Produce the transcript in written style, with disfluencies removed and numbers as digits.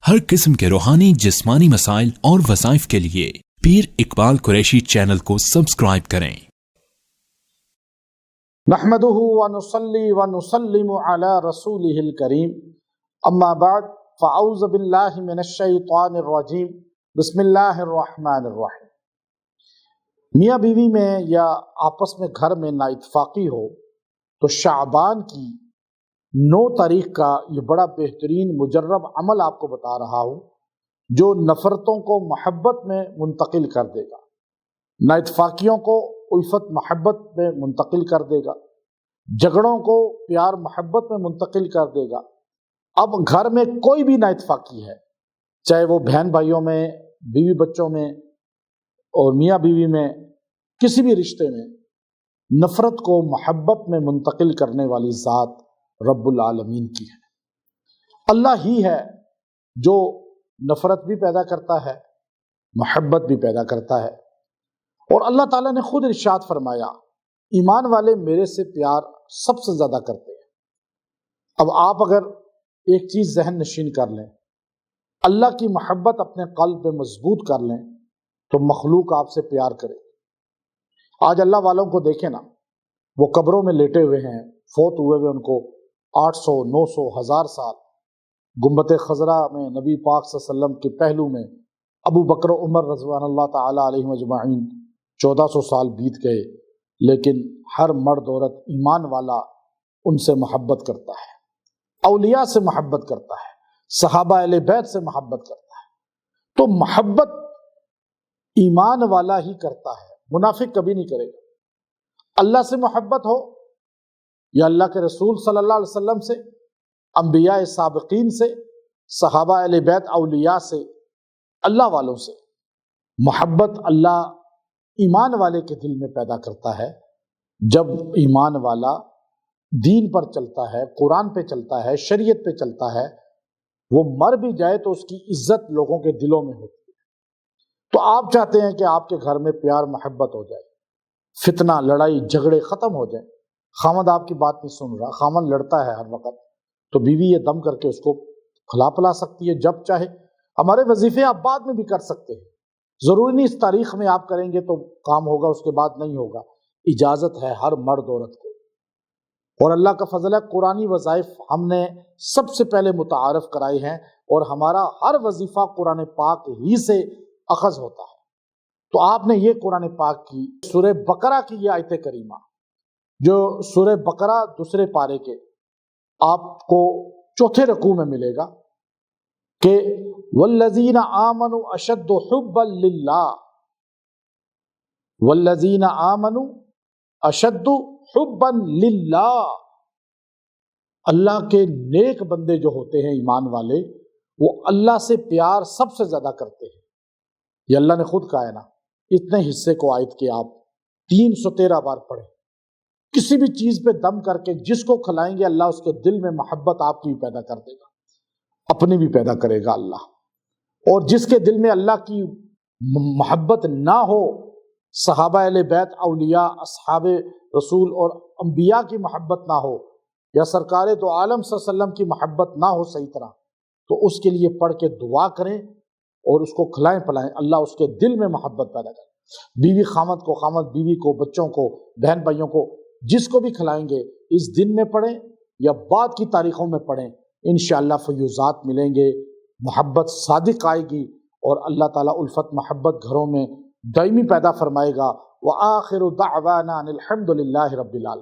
ہر قسم کے روحانی جسمانی مسائل اور وظائف کے لیے پیر اقبال قریشی چینل کو سبسکرائب کریں۔ نحمده ونصلي ونسلم على رسوله الكريم اما بعد فاعوذ باللہ من الشیطان الرجیم بسم اللہ الرحمن الرحیم۔ میاں بیوی میں یا آپس میں گھر میں نا اتفاقی ہو تو شعبان کی 9 تاریخ کا یہ بڑا بہترین مجرب عمل آپ کو بتا رہا ہوں جو نفرتوں کو محبت میں منتقل کر دے گا، نا اتفاقیوں کو الفت محبت میں منتقل کر دے گا، جھگڑوں کو پیار محبت میں منتقل کر دے گا۔ اب گھر میں کوئی بھی نا اتفاقی ہے، چاہے وہ بہن بھائیوں میں، بیوی بچوں میں اور میاں بیوی میں، کسی بھی رشتے میں، نفرت کو محبت میں منتقل کرنے والی ذات رب العالمین کی ہے۔ اللہ ہی ہے جو نفرت بھی پیدا کرتا ہے، محبت بھی پیدا کرتا ہے، اور اللہ تعالیٰ نے خود ارشاد فرمایا ایمان والے میرے سے پیار سب سے زیادہ کرتے ہیں۔ اب آپ اگر ایک چیز ذہن نشین کر لیں، اللہ کی محبت اپنے قلب میں مضبوط کر لیں تو مخلوق آپ سے پیار کرے۔ آج اللہ والوں کو دیکھیں نا، وہ قبروں میں لیٹے ہوئے ہیں، فوت ہوئے ہوئے، ان کو 800 900 1000 سال۔ گنبد خضرا میں نبی پاک صلی اللہ علیہ وسلم کے پہلو میں ابو بکر و عمر رضوان اللہ تعالی علیہم اجمعین 1400 سال بیت گئے، لیکن ہر مرد عورت ایمان والا ان سے محبت کرتا ہے، اولیاء سے محبت کرتا ہے، صحابہ اہل بیت سے محبت کرتا ہے۔ تو محبت ایمان والا ہی کرتا ہے، منافق کبھی نہیں کرے گا۔ اللہ سے محبت ہو یا اللہ کے رسول صلی اللہ علیہ وسلم سے، انبیاء سابقین سے، صحابہ اہل بیت اولیاء سے، اللہ والوں سے، محبت اللہ ایمان والے کے دل میں پیدا کرتا ہے۔ جب ایمان والا دین پر چلتا ہے، قرآن پہ چلتا ہے، شریعت پہ چلتا ہے، وہ مر بھی جائے تو اس کی عزت لوگوں کے دلوں میں ہوتی ہے۔ تو آپ چاہتے ہیں کہ آپ کے گھر میں پیار محبت ہو جائے، فتنہ لڑائی جھگڑے ختم ہو جائیں۔ خامد آپ کی بات نہیں سن رہا، خامد لڑتا ہے ہر وقت، تو بیوی یہ دم کر کے اس کو کھلا پلا سکتی ہے جب چاہے۔ ہمارے وظیفے آپ بعد میں بھی کر سکتے ہیں، ضروری نہیں اس تاریخ میں آپ کریں گے تو کام ہوگا، اس کے بعد نہیں ہوگا۔ اجازت ہے ہر مرد عورت کو، اور اللہ کا فضل ہے قرآنی وظائف ہم نے سب سے پہلے متعارف کرائے ہیں، اور ہمارا ہر وظیفہ قرآن پاک ہی سے اخذ ہوتا ہے۔ تو آپ نے یہ قرآن پاک کی سورہ بقرہ کی یہ آیت کریمہ، جو سورہ بقرہ دوسرے پارے کے آپ کو چوتھے رکوع میں ملے گا کہ والذین آمنوا اشد حبا للہ، والذین آمنوا اشد حبا للہ، اللہ کے نیک بندے جو ہوتے ہیں ایمان والے، وہ اللہ سے پیار سب سے زیادہ کرتے ہیں۔ یہ اللہ نے خود کہا ہے نا، اتنے حصے کو آیت کے آپ 313 بار پڑھیں، کسی بھی چیز پہ دم کر کے جس کو کھلائیں گے اللہ اس کے دل میں محبت آپ کی بھی پیدا کر دے گا، اپنی بھی پیدا کرے گا اللہ۔ اور جس کے دل میں اللہ کی محبت نہ ہو، صحابہ اہل بیت اولیاء اصحاب رسول اور انبیاء کی محبت نہ ہو، یا سرکار دو عالم صلی اللہ علیہ وسلم کی محبت نہ ہو صحیح طرح، تو اس کے لیے پڑھ کے دعا کریں اور اس کو کھلائیں پلائیں، اللہ اس کے دل میں محبت پیدا کرے۔ بیوی خامد کو، خامد بیوی کو، بچوں کو، بہن بھائیوں کو، جس کو بھی کھلائیں گے اس دن میں پڑھیں یا بعد کی تاریخوں میں پڑھیں، انشاءاللہ فیوزات ملیں گے، محبت صادق آئے گی، اور اللہ تعالیٰ الفت محبت گھروں میں دائمی پیدا فرمائے گا۔ وآخر دعوانا ان الحمد للہ رب العالمین۔